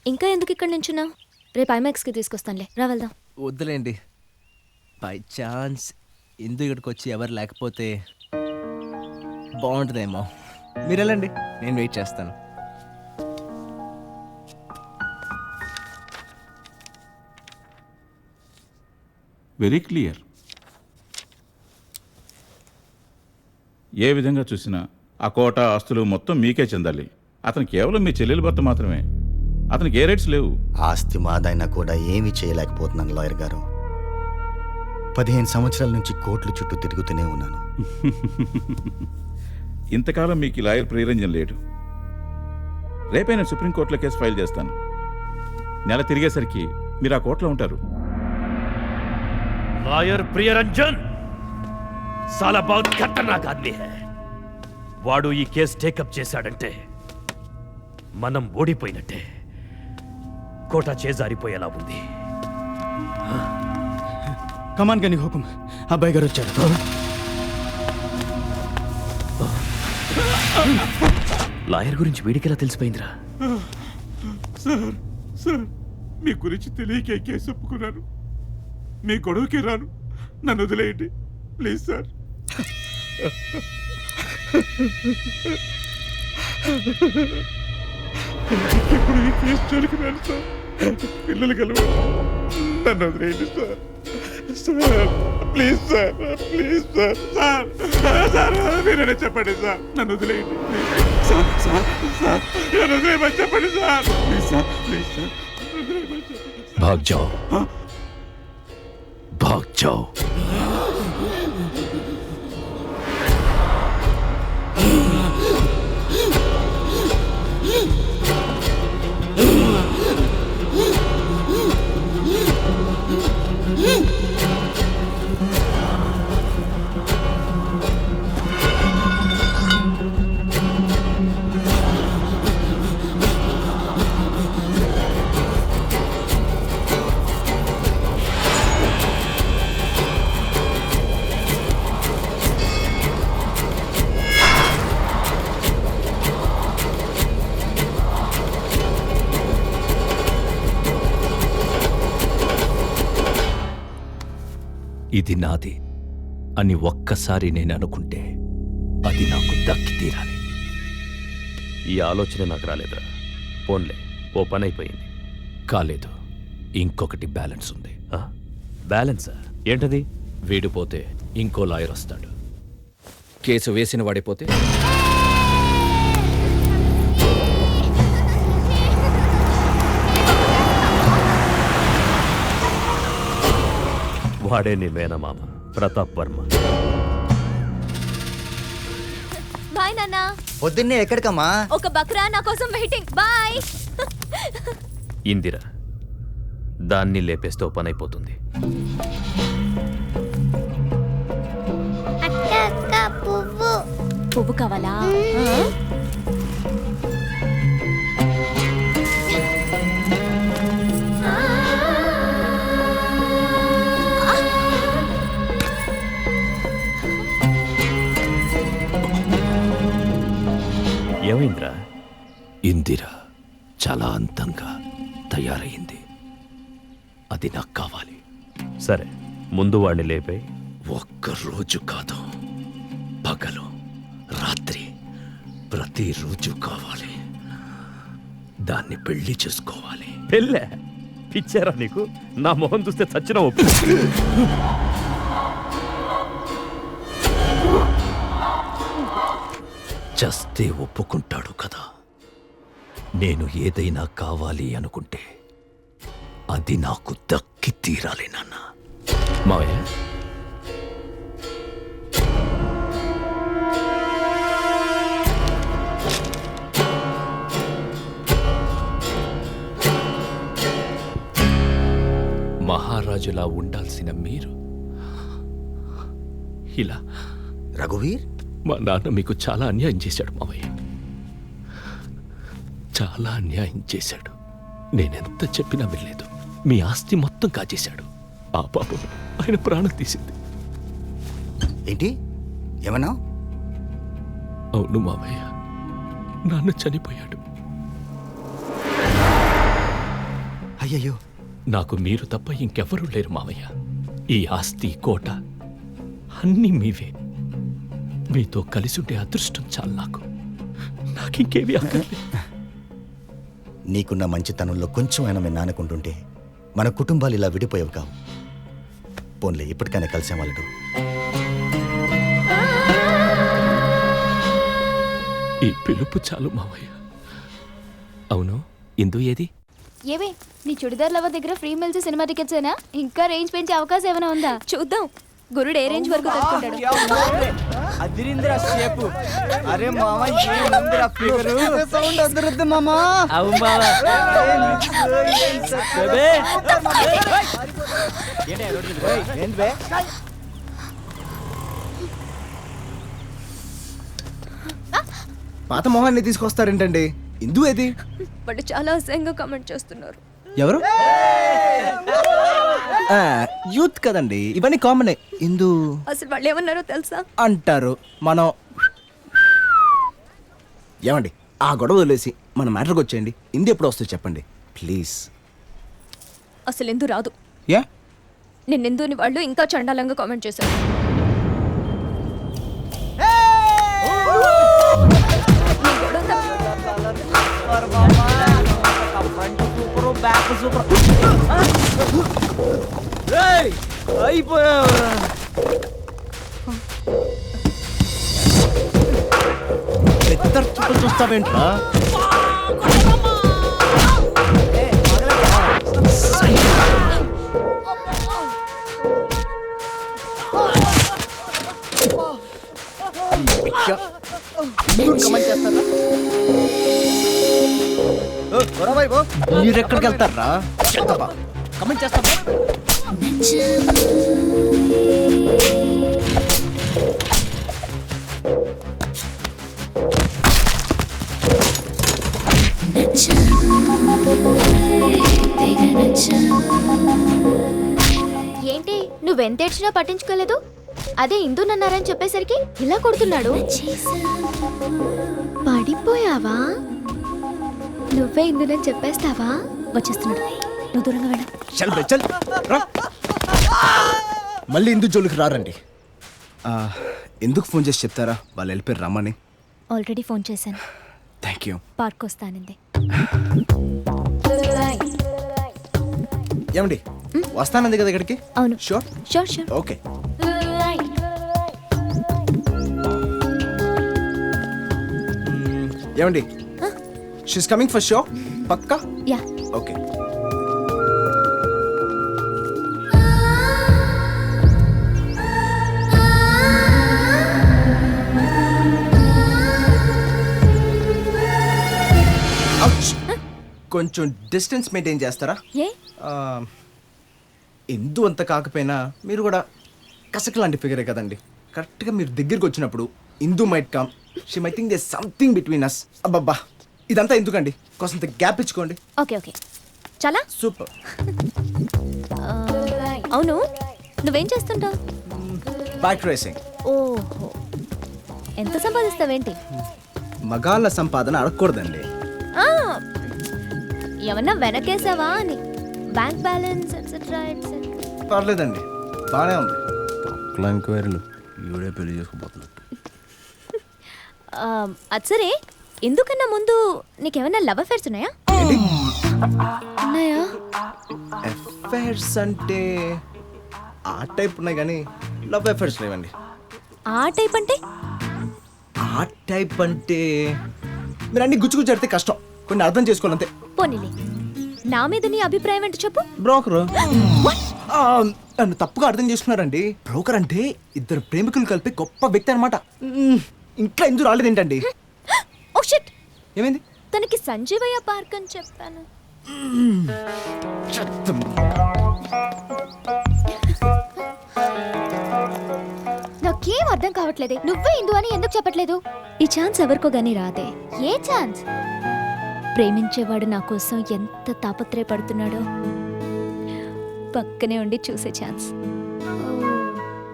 ఇంకా ఎందుకు ఇక్కడ నించున్నా? రేపు ఐమాక్స్కి తీసుకొస్తానులే, రా వెళ్దాం. వద్దులేండి. బై ఛాన్స్ ఇందు ఇక్కడికి వచ్చి ఎవరు లేకపోతే బాగుంటుందేమో. మీరు వెళ్ళండి, నేను వెయిట్ చేస్తాను. Very clear. ఏ విధంగా చూసినా ఆ కోట ఆస్తులు మొత్తం మీకే చెందాలి. అతను కేవలం మీ చెల్లెలు భర్త మాత్రమే. అతనికి ఏ రైట్స్ లేవు. ఆస్తి మాదైనా కూడా ఏమీ చేయలేకపోతున్నాను లాయర్ గారు. 15 సంవత్సరాల నుంచి కోర్టుల చుట్టూ తిరుగుతూనే ఉన్నాను. ఇంతకాలం మీకు ఈ లాయర్ ప్రియరంజన్ లేడు. రేపే నేను సుప్రీంకోర్టులో కేసు ఫైల్ చేస్తాను. నెల తిరిగేసరికి మీరు ఆ కోర్టులో ఉంటారు. లాయర్ ప్రియరంజన్ సాలా బహుత్ ఖతర్నాక్ ఆద్మీ హై. వాడు ఈ కేసు టేకప్ చేశాడంటే మనం ఓడిపోయినట్టే. కోట చేజారిపోయేలా ఉంది. కమాన్ గని హుకుం, అబ్బాయి గారు వచ్చారు. లాయర్ గురించి వీడికెలా తెలిసిపోయిందిరా? సార్ మీ గురించి తెలియకే కేసు ఒప్పుకున్నాను. మీ గొడవకి రాను, నన్ను వదిలేయండి ప్లీజ్ సార్. ఎప్పుడు ఈ కేసు చదువుకున్నాను సార్. పిల్లలు కలవ, నన్ను వదిలేయండి sir. Sir please sir, please sir. Sir sir మీరైనా చెప్పండి సార్, నన్ను వదిలేయండి సార్. సార్ సార్ నన్ను వదిలేయమని చెప్పండి sir. Please sir, please sir వదిలేయమని చెప్పండి. भाग जाओ, भाग जाओ. ఇది నాది అని ఒక్కసారి నేను అనుకుంటే అది నాకు దక్కి తీరాలి. ఈ ఆలోచన నాకు రాలేదురా. పోన్లే, ఓ పని అయిపోయింది. కాలేదు, ఇంకొకటి బ్యాలెన్స్ ఉంది. బ్యాలెన్సా? ఏంటది? వీడిపోతే ఇంకో లాయర్ వస్తాడు. కేసు వేసిన వాడిపోతే వాడే నీ మేనమామ ప్రతాప్ వర్మ. బాయ్ నాన్న. పొద్దున్నే ఎక్కడికమ్మా? ఒక బక్రా నా కోసం వెయిటింగ్. బాయ్. ఇందిరా, దాన్ని లేపేస్తే ఓ పని అయిపోతుంది. పువ్వు కావాలా? ఏమైందిరా? ఇందిర చాలా అందంగా తయారయింది. అది నాకు కావాలి. సరే, ముందు వాడిని లేపే. ఒక్కరోజు కాదు, పగలు రాత్రి ప్రతిరోజు కావాలి. దాన్ని పెళ్లి చేసుకోవాలి. పెళ్ళే? పిచ్చారా నీకు? నా మొహం చూస్తే చచ్చిన ఒప్పు. చస్తే ఒప్పుకుంటాడు కదా. నేను ఏదైనా కావాలి అనుకుంటే అది నాకు దక్కి తీరాలి నాన్న. మావయ్య, మహారాజులా ఉండాల్సిన మీరు ఇలా. రఘువీర్, మా నాన్న మీకు చాలా అన్యాయం చేశాడు మావయ్య, చాలా అన్యాయం చేశాడు. నేనెంత చెప్పినా వినలేదు. మీ ఆస్తి మొత్తం కాజేశాడు. ఆ పాపం ఆయన ప్రాణం తీసింది. ఏంటి ఏమన్నా? అవును మావయ్య, నాన్న చనిపోయాడు. అయ్యయ్యో, నాకు మీరు తప్ప ఇంకెవ్వరూ లేరు మావయ్య. ఈ ఆస్తి కోట అన్నీ మీవే. మీతో కలిసి ఉండే అదృష్టం చాలు నాకింకేవి అక్కర్లేదు. నీకున్న మంచితనంలో కొంచెం అయినా మీ నాన్నకుంటుంటే మన కుటుంబాలు ఇలా విడిపోయేవి కావు. పోన్లే, ఇప్పటికైనా కలిసాం వాళ్ళు. ఈ పిలుపు చాలు మావయ్య. అవును, ఇందు ఏది? ఏవే నీ చుడిదార్ లవర్ దగ్గర ఫ్రీ మెల్స్ సినిమా టికెట్స్ ఏనా? ఇంకా రేంజ్ పెంచే అవకాశం ఏమైనా ఉందా? చూద్దాం గురుడు ఏ రేంజ్ వరకు తట్టుకుంటాడు. అదిరింద్రా షేపు. అరే మామ ఏముందిరా ఫిగరు. సౌండ్ అదరుద్ది మామ. అవు మామ. బేబే. ఏంటి బే? పాత మొహాన్ని తీసుకొస్తారేంటండి? ఇందు ఏది? వాళ్ళు చాలా అసహ్యంగా కామెంట్ చేస్తున్నారు. ఎవరు? యూత్ కదండి, ఇవన్నీ కామనే. ఇందు అసలు వాళ్ళు ఏమన్నారో తెలుసా? అంటారు. మనం ఏమండి ఆ గొడవ వదిలేసి మన మ్యాటర్కి వచ్చేయండి. ఇందు ఎప్పుడు వస్తుంది చెప్పండి ప్లీజ్. అసలు ఎందు రాదు. ఏ? నేను ఎందుని వాళ్ళు ఇంకా చండాలంగా కామెంట్ చేశారు. చూస్తావేంట్రా? మీరు ఎక్కడికి వెళ్తారా? కమెంట్ చేస్తా. ఏంటి నువ్వెంత ఏడ్చినా పట్టించుకోలేదు? అదే ఇందు నన్నారని చెప్పేసరికి ఇలా కొడుతున్నాడు. పడిపోయావా? నువ్వే ఇందునని చెప్పేస్తావా? వచ్చేస్తున్నాడు, నువ్వు దూరంగా వెళ్ళ. చల్ బే చల్ రా. మళ్ళీ ఇందు జోలికి రారండి. ఎందుకు ఫోన్ చేసి చెప్తారా వాళ్ళు వెళ్ళిపోయారు రమ్మని? ఆల్రెడీ ఫోన్ చేశాను. Thank you. పార్క్ వస్తానంది. ఏమండి వస్తానంది కదా ఇక్కడికి? అవును. Sure sure sure. ఓకే. ఏమండి షీస్ కమింగ్ ఫర్ షో పక్కా? యా. ఓకే. కొంచెం డిస్టెన్స్ మెయింటైన్ చేస్తారా? ఏ? ఎందు అంత కాకపోయినా మీరు కూడా కసక లాంటి ఫిగరే కదండి. కరెక్ట్గా మీరు దగ్గరికి వచ్చినప్పుడు Indu might come. She may think there something between us. అబ్బబ్బా ఇదంతా ఎందుకండి, కొంత గ్యాప్ ఇచ్చుకోండి. ఓకే ఓకే చాలా సూపర్. అవును నువ్వేం చేస్తుంటావు? Bike racing. ఓహో, ఎంత సంపాదిస్తావేంటి? మగాళ్ళ సంపాదన అడగకూడదండి. ఏమన్నా వెనకేసావా అని? Bank balance etcetera etcetera. పర్లేదండి, బాగానే ఉంది. ఎంక్వైరీలు ఈవిడే పెళ్లి చేసుకోబోతున్నట్టు. అది సరే, ఎందుకన్నా ముందు నీకేమన్నా లవ్ అఫేర్స్ ఉన్నాయా? ఉన్నాయా? అఫైర్స్ అంటే ఆ టైప్ ఉన్నాయి కానీ లవ్ అఫైర్స్ లేవండి. ఆ టైప్ అంటే? ఆ టైప్ అంటే మీరు అన్ని గుచ్చుగుచ్చి అడితే కష్టం, కొన్ని అర్థం చేసుకోవాలంతే. పోనీలే, నా మీద నీ అభిప్రాయం ఏంటి చెప్పు. బ్రోకరు నన్ను తప్పుగా అర్థం చేసుకున్నారండి. బ్రోకర్ అంటే ఇద్దరు ప్రేమికులు కలిపి గొప్ప వ్యక్తి అనమాట. ఇంకా ఎందుకు రాలేదేంటండి? ఓ షిట్, ఏమైంది? తనకి సంజీవయ్య పార్క్ అని చెప్పాను. నాకేం అర్థం కావట్లేదే. నువ్వే ఇందు అని ఎందుకు చెప్పట్లేదు? ఈ ఛాన్స్ ఎవరికో గానీ రాదే. ఏ ఛాన్స్? ప్రేమించేవాడు నా కోసం ఎంత తాపత్రయపడుతున్నాడో పక్కనే ఉండి చూసే ఛాన్స్.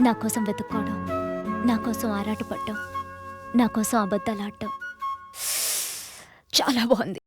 నా కోసం వెతుక్కోవడం, నా కోసం ఆరాటపడటం, నా కోసం అబద్ధాలు ఆడటం చాలా బాగుంది.